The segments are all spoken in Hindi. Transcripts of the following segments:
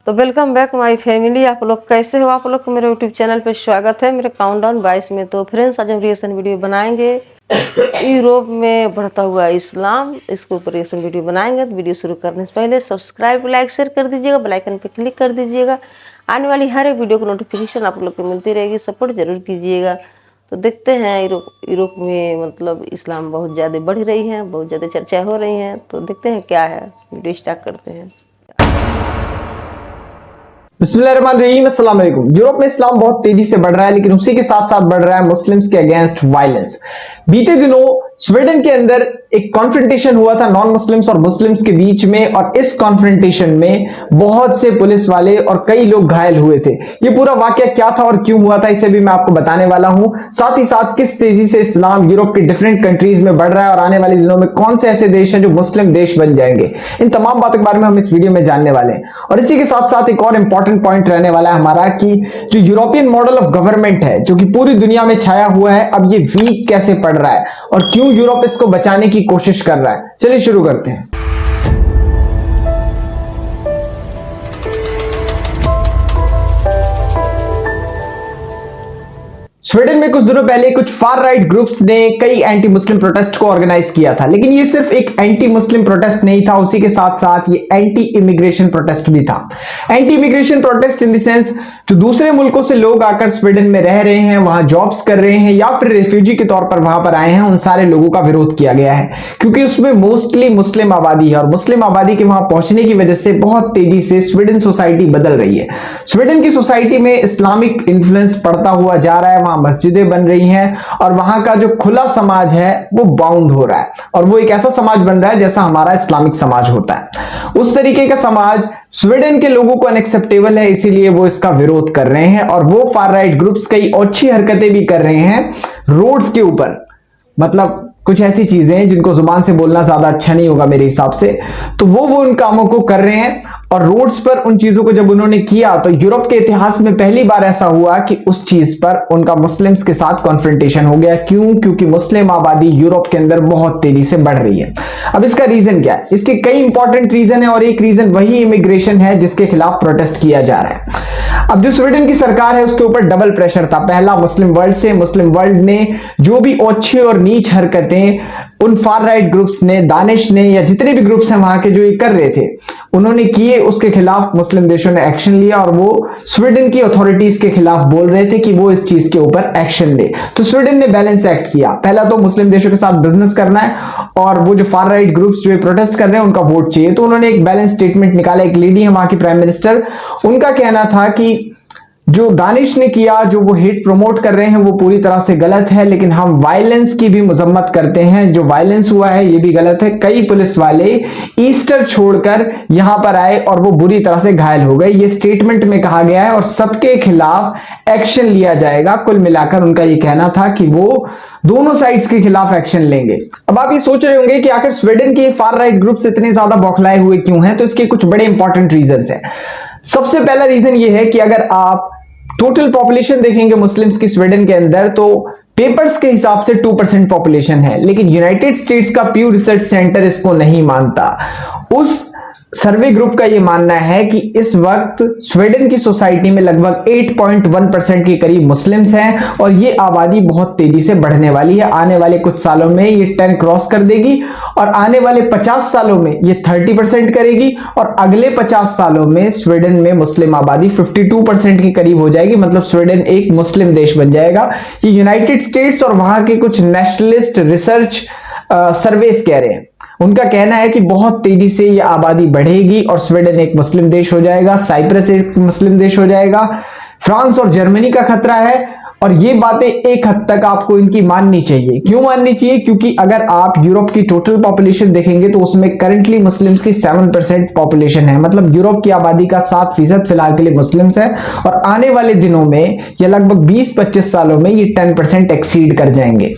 तो वेलकम बैक माय फैमिली। आप लोग कैसे हो? आप लोग को मेरे यूट्यूब चैनल पे स्वागत है, मेरे काउंटडाउन 22 में। तो फ्रेंड्स, आज हम रिएक्शन वीडियो बनाएंगे यूरोप में बढ़ता हुआ इस्लाम, इसके ऊपर रिएक्शन वीडियो बनाएंगे। तो वीडियो शुरू करने से पहले सब्सक्राइब, लाइक, शेयर कर दीजिएगा, बेल आइकन पे क्लिक कर दीजिएगा। आने वाली हर एक वीडियो को नोटिफिकेशन आप लोग को मिलती रहेगी, सपोर्ट जरूर कीजिएगा। तो देखते हैं यूरोप में मतलब इस्लाम बहुत ज़्यादा बढ़ रही है, बहुत ज़्यादा चर्चा हो रही है। तो देखते हैं क्या है, वीडियो स्टार्ट करते हैं। बिस्मिल्लाहिर्रहमानिर्रहीम, अस्सलाम वालेकुम। यूरोप में इस्लाम बहुत तेजी से बढ़ रहा है, लेकिन उसी के साथ साथ बढ़ रहा है मुस्लिम्स के अगेंस्ट वायलेंस। बीते दिनों स्वीडन के अंदर एक कॉन्फ्रंटेशन हुआ था नॉन मुस्लिम्स और मुस्लिम्स के बीच में, और इस कॉन्फ्रंटेशन में बहुत से पुलिस वाले और कई लोग घायल हुए थे। ये पूरा वाकया क्या था और क्यों हुआ था, इसे भी मैं आपको बताने वाला हूं। साथ ही साथ किस तेजी से इस्लाम यूरोप के डिफरेंट कंट्रीज में बढ़ रहा है और आने वाले दिनों में कौन से ऐसे देश हैं जो मुस्लिम देश बन जाएंगे, इन तमाम बातों के बारे में हम इस वीडियो में जानने वाले हैं। और इसी के साथ साथ एक और इंपॉर्टेंट पॉइंट रहने वाला है हमारा कि जो यूरोपियन मॉडल ऑफ गवर्नमेंट है, जो कि पूरी दुनिया में छाया हुआ है, अब ये वीक कैसे पड़ रहा है और क्यों यूरोप इसको बचाने की कोशिश कर रहा है। चलिए शुरू करते हैं। स्वीडन में कुछ दिनों पहले कुछ फार राइट ग्रुप्स ने कई एंटी मुस्लिम प्रोटेस्ट को ऑर्गेनाइज किया था, लेकिन ये सिर्फ एक एंटी मुस्लिम प्रोटेस्ट नहीं था, उसी के साथ साथ ये एंटी इमिग्रेशन प्रोटेस्ट भी था। Anti immigration protest in the sense जो दूसरे मुल्कों से लोग आकर स्वीडन में रह रहे हैं, वहां जॉब्स कर रहे हैं या फिर रेफ्यूजी के तौर पर वहां पर आए हैं, उन सारे लोगों का विरोध किया गया है, क्योंकि उसमें मोस्टली मुस्लिम आबादी है और मुस्लिम आबादी के वहां पहुंचने की वजह से बहुत तेजी से स्वीडन सोसाइटी बदल रही है। स्वीडन की सोसाइटी में इस्लामिक इन्फ्लुएंस पड़ता हुआ जा रहा है, वहां मस्जिदें बन रही हैं और वहां का जो खुला समाज है वो बाउंड हो रहा है, और वो एक ऐसा समाज बन रहा है जैसा हमारा इस्लामिक समाज होता है। उस तरीके का समाज स्वीडन के लोगों को अनएक्सेप्टेबल है, इसीलिए वो इसका विरोध कर रहे हैं। और वो फार राइट ग्रुप्स कई अच्छी हरकतें भी कर रहे हैं रोड्स के ऊपर, मतलब कुछ ऐसी चीजें हैं जिनको जुबान से बोलना ज्यादा अच्छा नहीं होगा मेरे हिसाब से, तो वो उन कामों को कर रहे हैं। और रोड्स पर उन चीजों को जब उन्होंने किया तो यूरोप के इतिहास में पहली बार ऐसा हुआ कि उस चीज पर उनका मुस्लिम्स के साथ कॉन्फ्रंटेशन हो गया। क्यों? क्योंकि मुस्लिम आबादी यूरोप के अंदर बहुत तेजी से बढ़ रही है। अब इसका रीजन क्या है? इसके कई इंपॉर्टेंट रीजन है और एक रीजन वही इमिग्रेशन है जिसके खिलाफ प्रोटेस्ट किया जा रहा है। अब जो स्वीडन की सरकार है उसके ऊपर डबल प्रेशर था, पहला मुस्लिम वर्ल्ड से। मुस्लिम वर्ल्ड ने जो भी ओछी और नीच हरकतें उन फार राइट ग्रुप्स ने, दानिश ने या जितने भी ग्रुप्स हैं वहां के जो ये कर रहे थे, उन्होंने किए, उसके खिलाफ मुस्लिम देशों ने एक्शन लिया और वो स्वीडन की अथॉरिटीज के खिलाफ बोल रहे थे कि वो इस चीज के ऊपर एक्शन ले। तो स्वीडन ने बैलेंस एक्ट किया, पहला तो मुस्लिम देशों के साथ बिजनेस करना है और वो जो फार राइट ग्रुप्स जो प्रोटेस्ट कर रहे हैं उनका वोट चाहिए, तो उन्होंने एक बैलेंस स्टेटमेंट निकाला। एक लेडी है वहां की प्राइम मिनिस्टर, उनका कहना था कि जो दानिश ने किया, जो वो हेट प्रमोट कर रहे हैं, वो पूरी तरह से गलत है, लेकिन हम वायलेंस की भी मजम्मत करते हैं। जो वायलेंस हुआ है ये भी गलत है। कई पुलिस वाले ईस्टर छोड़कर यहां पर आए और वो बुरी तरह से घायल हो गए, ये स्टेटमेंट में कहा गया है, और सबके खिलाफ एक्शन लिया जाएगा। कुल मिलाकर उनका ये कहना था कि वो दोनों साइड्स के खिलाफ एक्शन लेंगे। अब आप ये सोच रहे होंगे कि आखिर स्वीडन के फार राइट ग्रुप्स इतने ज्यादा बौखलाए हुए क्यों हैं? तो इसके कुछ बड़े इंपॉर्टेंट रीजंस हैं। सबसे पहला रीजन ये है कि अगर आप टोटल पॉपुलेशन देखेंगे मुस्लिम्स की स्वीडन के अंदर, तो पेपर्स के हिसाब से 2% पॉपुलेशन है, लेकिन यूनाइटेड स्टेट्स का प्यू रिसर्च सेंटर इसको नहीं मानता। उस सर्वे ग्रुप का यह मानना है कि इस वक्त स्वीडन की सोसाइटी में लगभग 8.1% के करीब मुस्लिम्स हैं और ये आबादी बहुत तेजी से बढ़ने वाली है। आने वाले कुछ सालों में ये 10 क्रॉस कर देगी और आने वाले 50 सालों में ये 30% करेगी और अगले 50 सालों में स्वीडन में मुस्लिम आबादी 52% के करीब हो जाएगी। मतलब स्वीडन एक मुस्लिम देश बन जाएगा। ये यूनाइटेड स्टेट्स और वहां के कुछ नेशनलिस्ट रिसर्च सर्वेस कह रहे हैं। उनका कहना है कि बहुत तेजी से यह आबादी बढ़ेगी और स्वीडन एक मुस्लिम देश हो जाएगा, साइप्रस एक मुस्लिम देश हो जाएगा, फ्रांस और जर्मनी का खतरा है। और ये बातें एक हद तक आपको इनकी माननी चाहिए। क्यों माननी चाहिए? क्योंकि अगर आप यूरोप की टोटल पॉपुलेशन देखेंगे तो उसमें करंटली मुस्लिम्स की 7% पॉपुलेशन है, मतलब यूरोप की आबादी का 7% फिलहाल के लिए मुस्लिम्स है, और आने वाले दिनों में या लगभग 20-25 सालों में ये 10% एक्सीड कर जाएंगे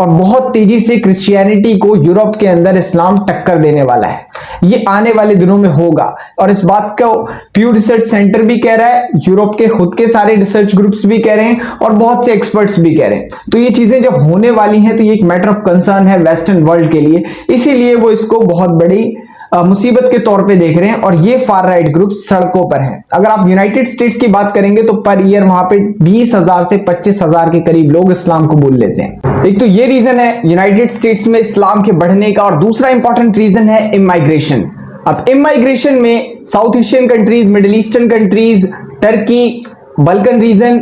और बहुत तेजी से क्रिश्चियनिटी को यूरोप के अंदर इस्लाम टक्कर देने वाला है। ये आने वाले दिनों में होगा और इस बात को प्यू रिसर्च सेंटर भी कह रहा है, यूरोप के खुद के सारे रिसर्च ग्रुप्स भी कह रहे हैं और बहुत से एक्सपर्ट्स भी कह रहे हैं। तो ये चीजें जब होने वाली हैं तो ये एक मैटर ऑफ कंसर्न है वेस्टर्न वर्ल्ड के लिए, इसीलिए वो इसको बहुत बड़ी मुसीबत के तौर पे देख रहे हैं और ये फार राइट ग्रुप सड़कों पर हैं। अगर आप यूनाइटेड स्टेट्स की बात करेंगे तो पर ईयर वहां पे 20,000 से 25,000 के करीब लोग इस्लाम को बोल लेते हैं। एक तो ये रीजन है यूनाइटेड स्टेट्स में इस्लाम के बढ़ने का, और दूसरा इंपॉर्टेंट रीजन है इमाइग्रेशन। अब इमाइग्रेशन में South Asian countries, Middle Eastern countries, Turkey, Balkan region,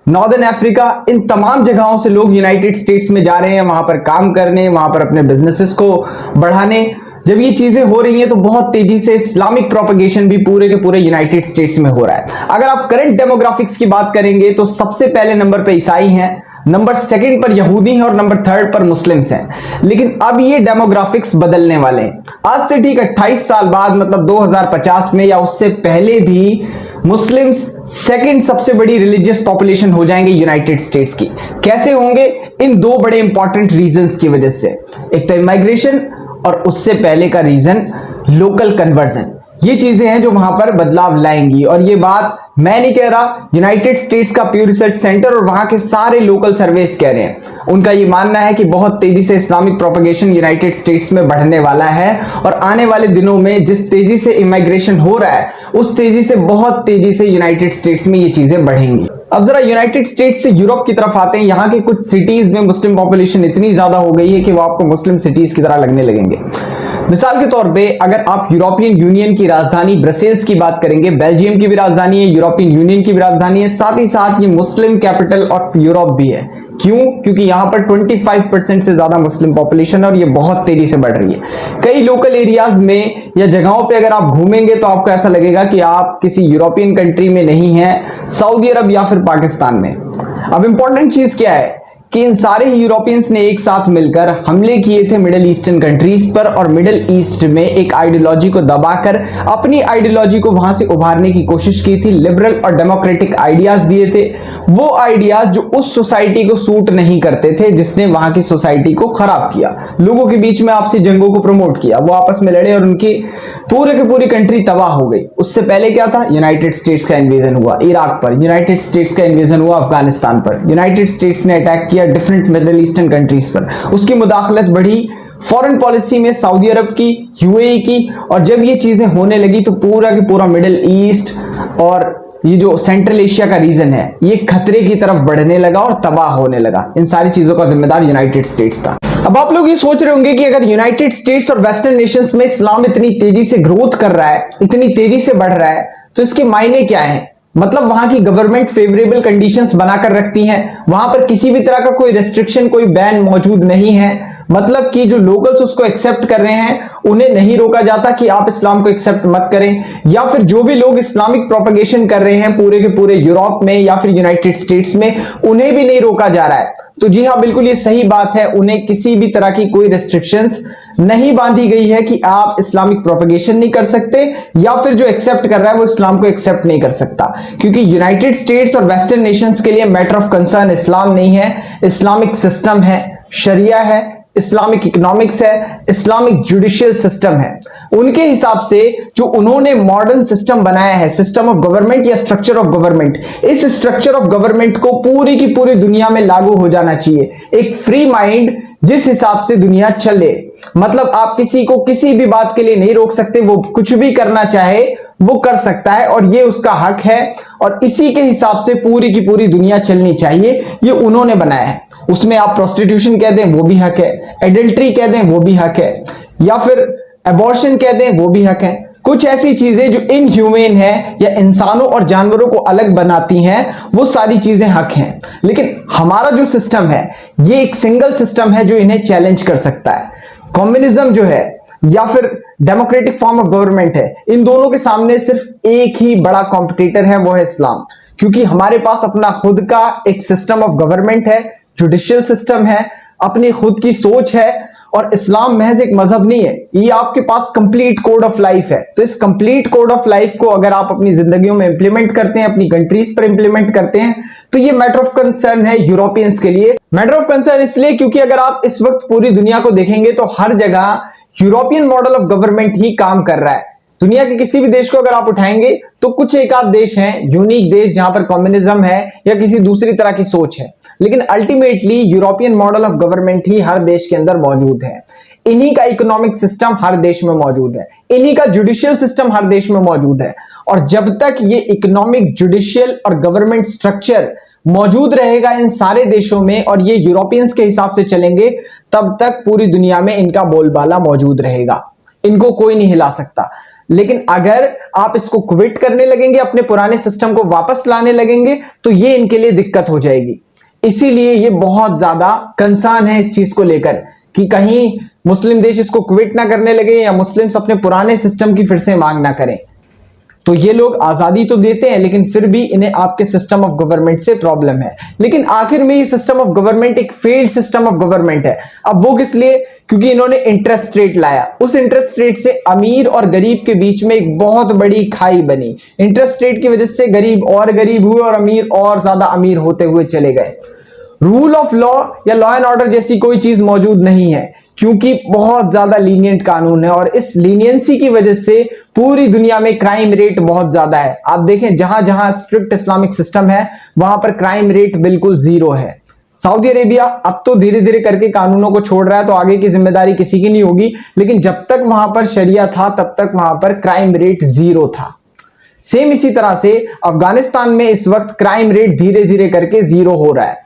northern Africa, इन तमाम जगहों से लोग यूनाइटेड स्टेट्स में जा रहे हैं वहां पर काम करने, वहां पर अपने बिजनेसेस को बढ़ाने। जब ये चीजें हो रही हैं तो बहुत तेजी से इस्लामिक प्रोपगेशन भी पूरे के पूरे यूनाइटेड स्टेट्स में हो रहा है। अगर आप करंट डेमोग्राफिक्स की बात करेंगे तो सबसे पहले नंबर पे ईसाई हैं, नंबर सेकंड पर यहूदी हैं और नंबर थर्ड पर मुस्लिम्स हैं। लेकिन अब ये डेमोग्राफिक्स बदलने वाले हैं। आज से ठीक 28 साल बाद, मतलब 2050 में या उससे पहले भी मुस्लिम्स सेकंड सबसे बड़ी रिलीजियस पॉपुलेशन हो जाएंगे यूनाइटेड स्टेट्स की। कैसे होंगे? इन दो बड़े इंपॉर्टेंट रीजंस की वजह से। एक तो इमाइग्रेशन और उससे पहले का रीजन लोकल कन्वर्जन। ये चीजें हैं जो वहां पर बदलाव लाएंगी, और ये बात मैं नहीं कह रहा, यूनाइटेड स्टेट्स का प्यू रिसर्च सेंटर और वहां के सारे लोकल सर्वेस कह रहे हैं। उनका ये मानना है कि बहुत तेजी से इस्लामिक प्रोपगेशन यूनाइटेड स्टेट्स में बढ़ने वाला है, और आने वाले दिनों में जिस तेजी से इमाइग्रेशन हो रहा है उस तेजी से, बहुत तेजी से यूनाइटेड स्टेट्स में ये चीजें बढ़ेंगी। अब जरा यूनाइटेड स्टेट्स से यूरोप की तरफ आते हैं। यहाँ के कुछ सिटीज में मुस्लिम पॉपुलेशन इतनी ज्यादा हो गई है कि वो आपको मुस्लिम सिटीज की तरह लगने लगेंगे। मिसाल के तौर पे अगर आप यूरोपियन यूनियन की राजधानी ब्रसेल्स की बात करेंगे, बेल्जियम की भी राजधानी है, यूरोपियन यूनियन की भी राजधानी है, साथ ही साथ ये मुस्लिम कैपिटल ऑफ यूरोप भी है। क्यों? क्योंकि यहां पर 25% से ज्यादा मुस्लिम पॉपुलेशन है और ये बहुत तेजी से बढ़ रही है। कई लोकल एरियाज में या जगहों पे अगर आप घूमेंगे तो आपको ऐसा लगेगा कि आप किसी यूरोपियन कंट्री में नहीं हैं, सऊदी अरब या फिर पाकिस्तान में। अब इंपॉर्टेंट चीज क्या है कि इन सारे यूरोपियंस ने एक साथ मिलकर हमले किए थे मिडिल ईस्टर्न कंट्रीज पर, और मिडिल ईस्ट में एक आइडियोलॉजी को दबाकर अपनी आइडियोलॉजी को वहां से उभारने की कोशिश की थी। लिबरल और डेमोक्रेटिक आइडियाज दिए थे, वो आइडियाज जो उस सोसाइटी को सूट नहीं करते थे, जिसने वहां की सोसाइटी को खराब किया, लोगों के बीच में आपसी जंगों को प्रमोट किया, वो आपस में लड़े और उनकी पूरे की पूरी कंट्री तबाह हो गई। उससे पहले क्या था? यूनाइटेड स्टेट्स का इन्वेजन हुआ इराक पर, यूनाइटेड स्टेट्स का इन्वेजन हुआ अफगानिस्तान पर, यूनाइटेड स्टेट्स ने अटैक किया डिफरेंट मिडिल ईस्टर्न कंट्रीज पर। उसकी मुदाखलत बढ़ी फॉरेन पॉलिसी में सऊदी अरब की, यूएई की, और जब ये चीजें होने लगी तो पूरा के पूरा मिडिल ईस्ट और ये जो सेंट्रल एशिया का रीजन है ये खतरे की तरफ बढ़ने लगा और तबाह होने लगा। इन सारी चीजों का जिम्मेदार यूनाइटेड स्टेट्स था। अब आप लोग ये सोच रहे होंगे कि अगर यूनाइटेड स्टेट्स और वेस्टर्न नेशंस में इस्लाम इतनी तेजी से ग्रोथ कर रहा है, इतनी तेजी से बढ़ रहा है, तो इसके मायने क्या है? मतलब वहां की गवर्नमेंट फेवरेबल कंडीशंस बनाकर रखती हैं, वहां पर किसी भी तरह का कोई रेस्ट्रिक्शन, कोई बैन मौजूद नहीं है। मतलब कि जो लोकल्स उसको एक्सेप्ट कर रहे हैं उन्हें नहीं रोका जाता कि आप इस्लाम को एक्सेप्ट मत करें, या फिर जो भी लोग इस्लामिक प्रोपगेशन कर रहे हैं पूरे के पूरे यूरोप में या फिर यूनाइटेड स्टेट्स में, उन्हें भी नहीं रोका जा रहा है। तो जी हाँ, बिल्कुल ये सही बात है, उन्हें किसी भी तरह की कोई रेस्ट्रिक्शंस नहीं बांधी गई है कि आप इस्लामिक प्रोपगेशन नहीं कर सकते, या फिर जो एक्सेप्ट कर रहा है वो इस्लाम को एक्सेप्ट नहीं कर सकता। क्योंकि यूनाइटेड स्टेट्स और वेस्टर्न नेशंस के लिए मैटर ऑफ कंसर्न इस्लाम नहीं है, इस्लामिक सिस्टम है, शरिया है, इस्लामिक इकोनॉमिक्स है, इस्लामिक जुडिशियल सिस्टम है। उनके हिसाब से जो उन्होंने मॉडर्न सिस्टम बनाया है, सिस्टम ऑफ गवर्नमेंट या स्ट्रक्चर ऑफ गवर्नमेंट, इस स्ट्रक्चर ऑफ गवर्नमेंट को पूरी की पूरी दुनिया में लागू हो जाना चाहिए। एक फ्री माइंड जिस हिसाब से दुनिया चले, मतलब आप किसी को किसी भी बात के लिए नहीं रोक सकते, वो कुछ भी करना चाहे वो कर सकता है और ये उसका हक है, और इसी के हिसाब से पूरी की पूरी दुनिया चलनी चाहिए। ये उन्होंने बनाया है। उसमें आप प्रोस्टिट्यूशन कह दें वो भी हक है, एडल्ट्री कह दें वो भी हक है, या फिर एबॉर्शन कह दें वो भी हक है। कुछ ऐसी चीजें जो इनह्यूमेन है या इंसानों और जानवरों को अलग बनाती हैं, वो सारी चीजें हक हैं। लेकिन हमारा जो सिस्टम है ये एक सिंगल सिस्टम है जो इन्हें चैलेंज कर सकता है। कम्युनिज्म जो है या फिर डेमोक्रेटिक फॉर्म ऑफ गवर्नमेंट है, इन दोनों के सामने सिर्फ एक ही बड़ा कॉम्पिटिटर है, वो है इस्लाम। क्योंकि हमारे पास अपना खुद का एक सिस्टम ऑफ गवर्नमेंट है, जुडिशियल सिस्टम है, अपनी खुद की सोच है, और इस्लाम महज एक मजहब नहीं है, ये आपके पास कंप्लीट कोड ऑफ लाइफ है। तो इस कंप्लीट कोड ऑफ लाइफ को अगर आप अपनी जिंदगियों में इंप्लीमेंट करते हैं, अपनी कंट्रीज पर इंप्लीमेंट करते हैं, तो ये मैटर ऑफ कंसर्न है यूरोपियंस के लिए। मैटर ऑफ कंसर्न इसलिए क्योंकि अगर आप इस वक्त पूरी दुनिया को देखेंगे तो हर जगह यूरोपियन मॉडल ऑफ गवर्नमेंट ही काम कर रहा है। दुनिया के किसी भी देश को अगर आप उठाएंगे तो कुछ एक आध देश हैं, यूनिक देश, जहां पर कम्युनिज्म है या किसी दूसरी तरह की सोच है, लेकिन ultimately European model of government ही हर देश के अंदर मौजूद है। इन्हीं का इकोनॉमिक सिस्टम हर देश में मौजूद है, इन्हीं का जुडिशियल सिस्टम हर देश में मौजूद है। और जब तक ये इकोनॉमिक, जुडिशियल और गवर्नमेंट स्ट्रक्चर मौजूद रहेगा इन सारे देशों में और ये यूरोपियंस के हिसाब से चलेंगे, तब तक पूरी दुनिया में इनका बोलबाला मौजूद रहेगा, इनको कोई नहीं हिला सकता। लेकिन अगर आप इसको क्विट करने लगेंगे, अपने पुराने सिस्टम को वापस लाने लगेंगे, तो ये इनके लिए दिक्कत हो जाएगी। इसीलिए ये बहुत ज्यादा कंसर्न है इस चीज को लेकर कि कहीं मुस्लिम देश इसको क्विट ना करने लगे या मुस्लिम्स अपने पुराने सिस्टम की फिर से मांग ना करें। तो ये लोग आजादी तो देते हैं, लेकिन फिर भी इन्हें आपके सिस्टम ऑफ गवर्नमेंट से प्रॉब्लम है। लेकिन आखिर में ये सिस्टम ऑफ गवर्नमेंट एक फेल्ड सिस्टम ऑफ गवर्नमेंट है। अब वो किस लिए? क्योंकि इन्होंने इंटरेस्ट रेट लाया, उस इंटरेस्ट रेट से अमीर और गरीब के बीच में एक बहुत बड़ी खाई बनी। इंटरेस्ट रेट की वजह से गरीब और गरीब हुए और अमीर और ज्यादा अमीर होते हुए चले गए। रूल ऑफ लॉ या लॉ एंड ऑर्डर जैसी कोई चीज मौजूद नहीं है, क्योंकि बहुत ज्यादा लीनियंट कानून है और इस लीनियंसी की वजह से पूरी दुनिया में क्राइम रेट बहुत ज्यादा है। आप देखें, जहां जहां स्ट्रिक्ट इस्लामिक सिस्टम है वहां पर क्राइम रेट बिल्कुल जीरो है। सऊदी अरेबिया अब तो धीरे धीरे करके कानूनों को छोड़ रहा है, तो आगे की जिम्मेदारी किसी की नहीं होगी, लेकिन जब तक वहां पर शरिया था तब तक वहां पर क्राइम रेट जीरो था। सेम इसी तरह से अफगानिस्तान में इस वक्त क्राइम रेट धीरे धीरे करके जीरो हो रहा है।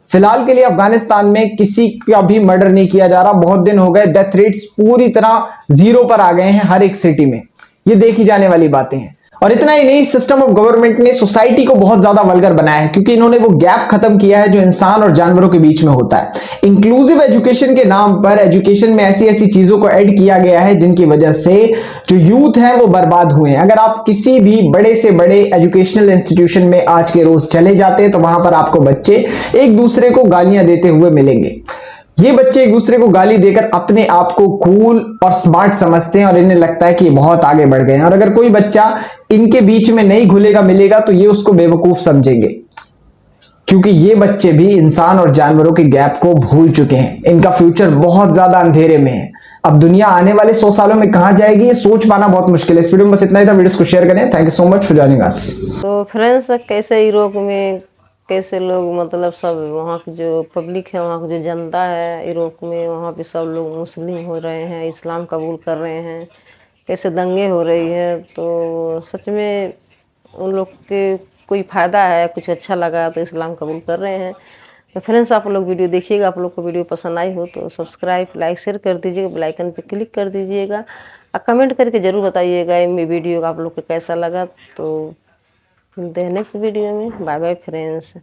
फिलहाल के लिए अफगानिस्तान में किसी का भी मर्डर नहीं किया जा रहा, बहुत दिन हो गए, डेथ रेट्स पूरी तरह जीरो पर आ गए हैं हर एक सिटी में। ये देखी जाने वाली बातें हैं। और इतना ही नहीं, सिस्टम ऑफ गवर्नमेंट ने सोसाइटी को बहुत ज्यादा वल्गर बनाया है, क्योंकि इन्होंने वो गैप खत्म किया है जो इंसान और जानवरों के बीच में होता है। इंक्लूसिव एजुकेशन के नाम पर एजुकेशन में ऐसी ऐसी चीजों को ऐड किया गया है जिनकी वजह से जो यूथ है वो बर्बाद हुए हैं। अगर आप किसी भी बड़े से बड़े एजुकेशनल इंस्टीट्यूशन में आज के रोज चले जाते हैं तो वहां पर आपको बच्चे एक दूसरे को गालियां देते हुए मिलेंगे। ये बच्चे एक दूसरे को गाली देकर अपने आप को कूल और स्मार्ट समझते हैं और इन्हें लगता है कि ये बहुत आगे बढ़ गए हैं। और अगर कोई बच्चा इनके बीच में नहीं घुलेगा मिलेगा तो ये उसको बेवकूफ समझेंगे, क्योंकि ये बच्चे भी इंसान और जानवरों के गैप को भूल चुके हैं। इनका फ्यूचर बहुत ज्यादा अंधेरे में है। अब दुनिया आने वाले 100 सालों में कहां जाएगी ये सोच पाना बहुत मुश्किल है। इस वीडियो में बस इतना ही था। वीडियो को शेयर करें। Thank you so much for joining us. तो फ्रेंड्स, कैसे यूरोप में कैसे लोग, मतलब सब वहाँ की जो पब्लिक है, वहाँ की जो जनता है यूरोप में, वहाँ पे सब लोग मुस्लिम हो रहे हैं, इस्लाम कबूल कर रहे हैं, कैसे दंगे हो रही है। तो सच में उन लोग के कोई फ़ायदा है, कुछ अच्छा लगा तो इस्लाम कबूल कर रहे हैं। तो फ्रेंड्स, आप लोग वीडियो देखिएगा, आप लोग को वीडियो पसंद आई हो तो सब्सक्राइब, लाइक, शेयर कर दीजिएगा, बेल आइकन पे क्लिक कर दीजिएगा और कमेंट करके ज़रूर बताइएगा ये वीडियो आप लोग को कैसा लगा। तो मिलते हैं नेक्स्ट वीडियो में। Bye bye friends.